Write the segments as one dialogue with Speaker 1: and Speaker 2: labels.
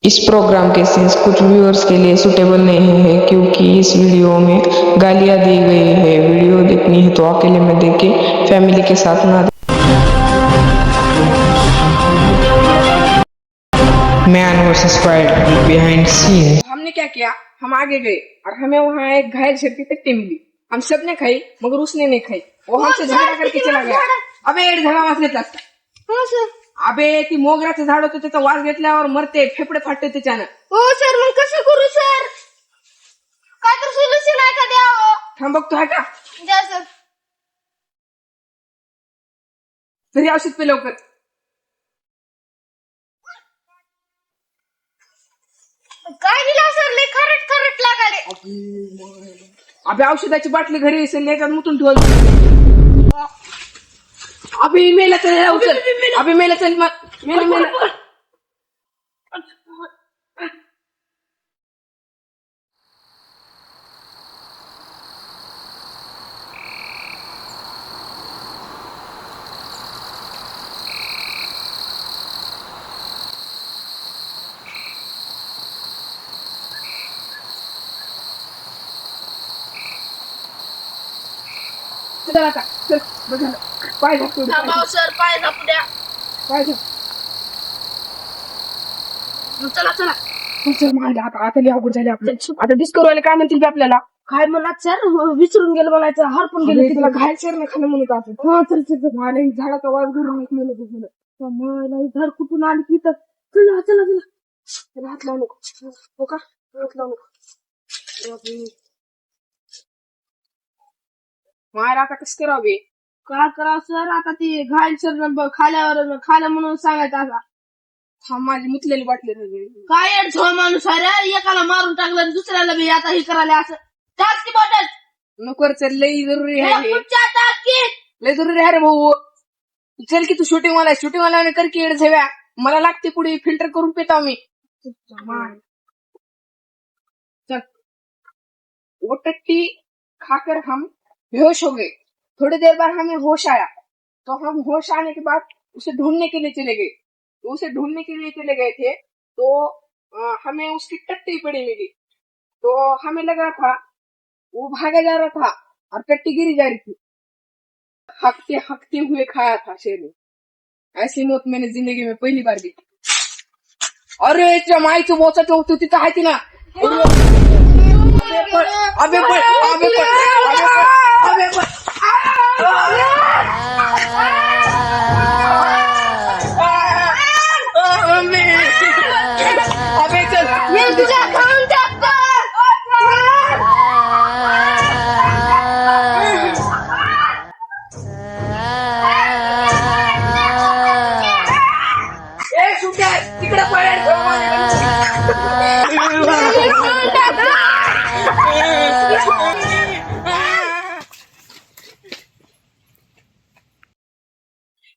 Speaker 1: इस programme के scenes कुछ viewers के लिए suitable नहीं है क्योंकि इस वीडियो में गालियां दी गई है। वीडियो देखनी है तो अकेले में देखें, फैमिली के साथ ना देखें। Man versus wild behind scene.
Speaker 2: हमने क्या किया, हम आगे गए और हमें वहाँ एक घायल शेर की टट्टी मिली। हम सब ने खाई मगर उसने नहीं खाई, वो हमसे झगड़ा करके चला गया। अबे एक झाडा वास घेतला असता.
Speaker 3: हो सर.
Speaker 2: अबे ती मोगऱ्याचं झाड होतं, त्याचा वास घेतल्यावर मरते, फेफडे फाटते त्याच्यानं.
Speaker 3: हो सर, मग कसं करू सर? काय तर सोल्युशन आहे का द्यावं?
Speaker 2: थांब बघतो आहे का
Speaker 3: द्या सर.
Speaker 2: तरी औषध पे लवकर.
Speaker 3: काय दिला सर? लय खरट खरट लागाले.
Speaker 2: अबे औषधाची बाटली घरी असेल, याच्यात मुतून ठेवल. अबे मेला चल औषध. अबे मेला चल, मेला. चल आता, चल बघ झालं. पाय झाक थोडं,
Speaker 3: थांबाव सर, पाय दाबू द्या.
Speaker 2: पाय झाक.
Speaker 3: चला चला.
Speaker 2: चल मांड आता लई अवघड झाले आपलं. आता डिस्कवरीला काय म्हणतील बे आपल्याला?
Speaker 3: काय म्हणत सर? विसरून गेलं म्हणायचं, हरपून
Speaker 2: अबे,
Speaker 3: गेलं.
Speaker 2: तुला घायल शेर नाही खाणं म्हणत आपण.
Speaker 3: हा चल चल.
Speaker 2: मला ही झाडाचा वास घरून निघलेलं तुझं.
Speaker 3: मला घर कुठून आली की तर चला चला चला.
Speaker 2: त्याला हात लावू नको. हो का? हात लावू नको. मार आता कसं करावे?
Speaker 3: काय करावं सर? आता ती घायल सर खाल्या म्हणून सांगायचं आता.
Speaker 2: हा माझी मुतलेली बाटली राहिली.
Speaker 3: काय झोळ माणूस आहे रे, एकाला मारून टाकलं आणि दुसऱ्याला बी आता हे करायला असं. टाक ती बॉटल.
Speaker 2: नको रे, चल लई जरुरी आहे.
Speaker 3: पुढच्या टाक की.
Speaker 2: लई जरुरी आहे रे भाऊ. चल की तू शूटिंग वाला कर की एड झेव्या. मला लागते पुढे फिल्टर करून पिता मी. चल. वो टट्टी खाकर हम बेहोश हो गए. थोड़ी देर बाद हमें होश आया, तो हम होश आने के बाद उसे ढूंढने के लिए चले गए. तो उसे ढूंढने के लिए चले गए थे तो हमें उसकी टट्टी पड़ी मिली. तो हमें लग रहा था वो भागा जा रहा था और टट्टी गिरी जा रही थी. हकते हकते हुए खाया था शेर ने. ऐसी मौत मैंने जिंदगी में पहली बार देखी. अरे त्या माईचं बोचाचं होतं तिथं आहे ती ना. अबे चल.
Speaker 3: मी तुझ्या खाऊन टाकतो.
Speaker 2: ए सुट्या तिकडे पळेल.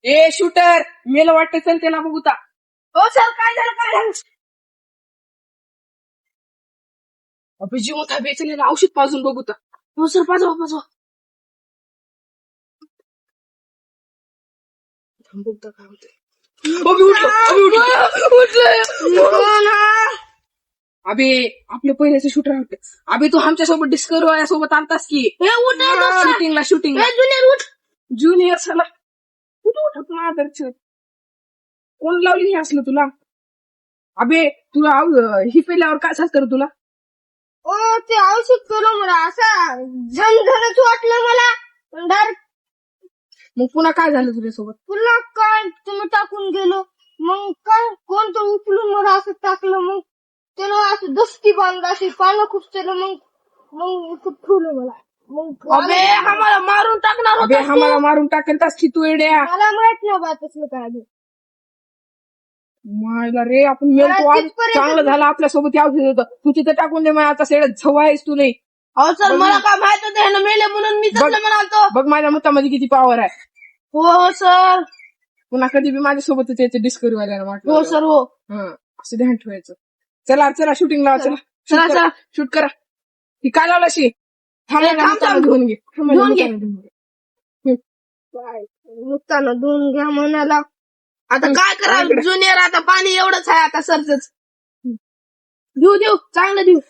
Speaker 2: ए शूटर मेला वाटतं, चल त्याला बघूता.
Speaker 3: हो सर, काय झालं?
Speaker 2: अबे जीव होता बेचलेला, औषध पाजून बघूता.
Speaker 3: हो सर, पाजवा.
Speaker 2: बघता काय होतंय. अबे आपलं पहिल्याचं शूटर होते. अबे तू आमच्या सोबत डिस्कवरी सोबत आणतास की शूटिंगला ज्युनियर साला. उठ आदरच कोण लावली हे असलं तुला? अबे तुला ही पेल्यावर काय झालं तुला?
Speaker 3: ते औषध केलं मला, असं झणझणच वाटलं मला. डायरेक्ट
Speaker 2: मग पुन्हा काय झालं तुझ्यासोबत?
Speaker 3: पुन्हा काय तुम्ही टाकून गेलो. मग काय कोणतं उचलून मला असं टाकलं. मग त्यानं असं दस्ती बांधला, अशी पानं खुपसलं. मग ठेवलं मला. मग
Speaker 2: अबे आम्हाला मारून टाकणार होता. आम्हाला मारून टाकतास की तू एड्या.
Speaker 3: मला माहित नाही बा तसलं काय.
Speaker 2: मायला रे, आपण मेलतो आज. चांगलं झालं आपल्यासोबत औषध होतं. तू तिथं टाकून दे. मला आता सेडत झव आहेस तू नाही.
Speaker 3: हो सर, मला काय माहित होतं ह्यानं मेले म्हणून मी तसलं म्हणालतो.
Speaker 2: बघ माझ्या मतामध्ये किती पॉवर आहे.
Speaker 3: हो सर.
Speaker 2: पुन्हा कधी बी माझ्यासोबत यायचं डिस्कवरी वाल्याला वाटलं.
Speaker 3: हो सर. हो
Speaker 2: असं ध्यान ठेवायचं. चला शूटिंग लावा. चला शूट करा. ही काय लावलं अशी? थांब घेऊन घे.
Speaker 3: मुक्तानं धुवून घ्या म्हणाला. आता काय करा, ज्युनियर आता पाणी एवढंच आहे आता सरच.
Speaker 2: देऊ चांगलं देऊ.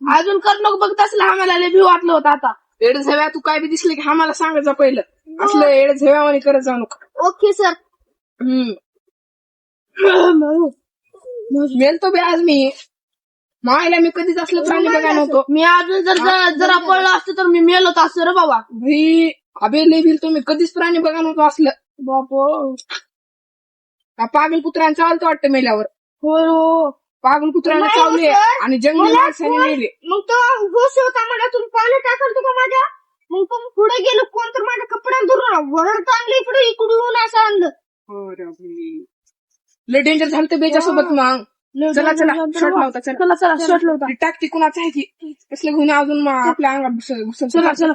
Speaker 2: अजून कर नको बघत असलं आम्हाला लय भिव वाटलं होतं आता. एड झव्या तू काय बी दिसले की आम्हाला सांगायचं पहिलं. असलं एड झव्यावानी करत जाऊ नको.
Speaker 3: Okay sir.
Speaker 2: मेलतो बी आज मी. मायला मी कधीच असलं प्राणी बघा नव्हतो.
Speaker 3: मी अजून जरा पडलं असतं तर मी मेलो असं रे बाबा.
Speaker 2: भाई अबे लय भिल तुम्ही कधीच प्राणी बघा नव्हतो असलं.
Speaker 3: बापो.
Speaker 2: पागल कुत्र्यानं चालतं वाटतं मेल्यावर.
Speaker 3: हो.
Speaker 2: पागल कुत्र्यानं
Speaker 3: नाही
Speaker 2: चावले
Speaker 3: हो, सर.
Speaker 2: आणि जंगली माणसाने मेले.
Speaker 3: मग तो घोष होता मला तुम्ही पाणी टाकलं का माझ्या. मग तो पुढे गेलो कोण तर माझ्या कपड्यात धरून वरड आणलं इकडून असं आणलं.
Speaker 2: लय डेंजर झालं तर बेच्यासोबत मग. चला शॉट लावता चला
Speaker 3: शॉट लावता.
Speaker 2: टाकती कुणाचं आहे की कसले घेऊन अजून आपल्या अंगात घुसल.
Speaker 3: चला.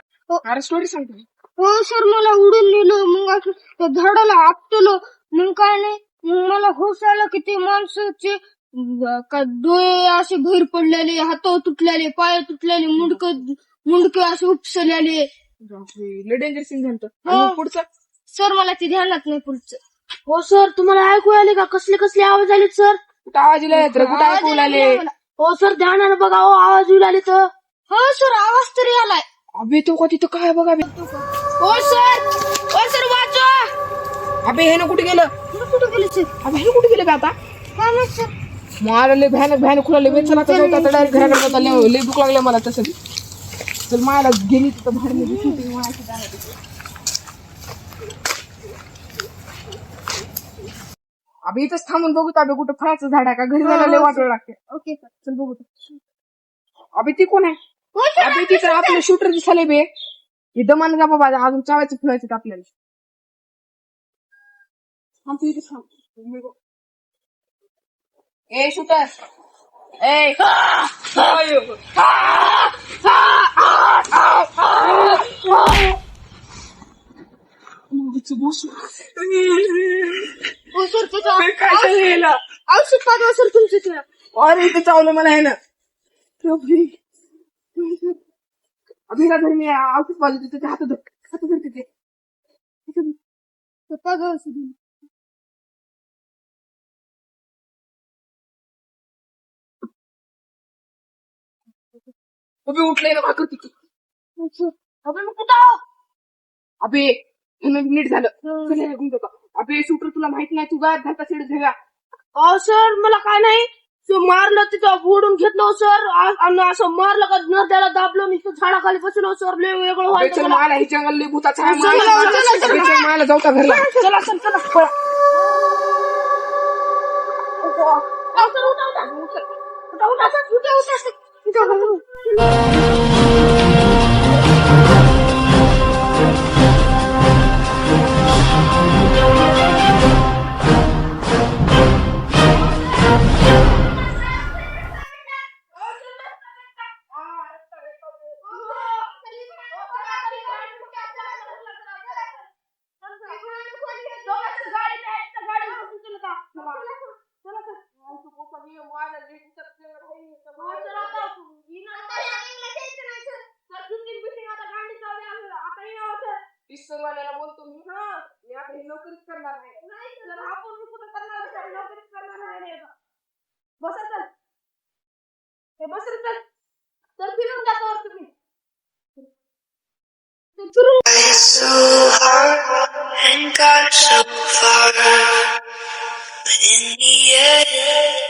Speaker 2: अरे स्टोरी सांगतो.
Speaker 3: हो सर मला उडून नेलं मग असं त्या झाडाला आपटलं मग काय नाही मग मला होश आलं की ते माणसाचे डोळे असे बाहेर पडलेले हात तुटलेले पाय तुटलेले मुंडके असे उपसलेले.
Speaker 2: लय डेंजर सीन झालं.
Speaker 3: हो.
Speaker 2: आणि पुढचं
Speaker 3: सर मला ते ध्यानात नाही पुढचं. हो सर तुम्हाला ऐकू आले का कसले आवाज आले सर.
Speaker 2: कुठं आवाज येईल कुठं ऐकू आले.
Speaker 3: हो सर ध्यानानं बघा हो आवाज येऊ आले तर. हो सर आवाज तरी आलाय.
Speaker 2: अबे तो का तिथं काय बघा.
Speaker 3: हो सर वाचा.
Speaker 2: अबे हे ना कुठे गेलं.
Speaker 3: कुठे गेले सर.
Speaker 2: अबे हे कुठे गेलं बे आता.
Speaker 3: काय माहित सर.
Speaker 2: मला लय भयानक खुलाले बे. चला तर डायरेक्ट घराकडे जाता. लय भूक लागले मला तसं. तर मला गेली तिथं बाहेर मी शूटिंग अबे इथंच थांबून बघू अबे कुठं फळाचं झाड आहे का घरी जायला लय वाटलं लागते.
Speaker 3: Okay sir.
Speaker 2: चल बघू. अबे ती कोण आहे.
Speaker 3: हो सर.
Speaker 2: अबे तिथं आपलं शूटर दिसाले बे. हे दमान जा बाबा अजून चावायचं फिरायचं आपल्याला. ए शूटर ए
Speaker 3: हो सर त्याचं
Speaker 2: काय झालं.
Speaker 3: औषध पाठवा सर तुमचं ते.
Speaker 2: अरे इथे चावलं मला आहे ना. अभि का घरी मी औषध पाहिजे तिथे हात धर तिथे.
Speaker 3: पाठवा औषध.
Speaker 2: अबे उठलंय ना भाकर तिथे.
Speaker 3: अबे मग कुठं आहो.
Speaker 2: अबे हे नीट झालं. अबे शूटर तुला माहित नाही तू गायब झालता सिड झेगा.
Speaker 3: अहो सर मला काय नाही मारलं तिथं ओढून घेतलं सर आणि असं मारलं का नरद्याला दाबलं नुसतं झाडाखाली बसलो सर लय वेगळं व्हायचं मला.
Speaker 2: मला हे जंगल लय भूताचं आहे.
Speaker 3: चला.
Speaker 2: मला जाऊ का घरला.
Speaker 3: चला सर चला.
Speaker 2: ईश्वरवाल्याला बोलतो मी. मी आता हे नोकरीच करणार नाही.
Speaker 3: आपण कुठं करणार नोकरीच करणार नाही. बसा सर. हे बस रे सर. तर फिरून जातो तुम्ही.
Speaker 4: So hard and got so far, but in the end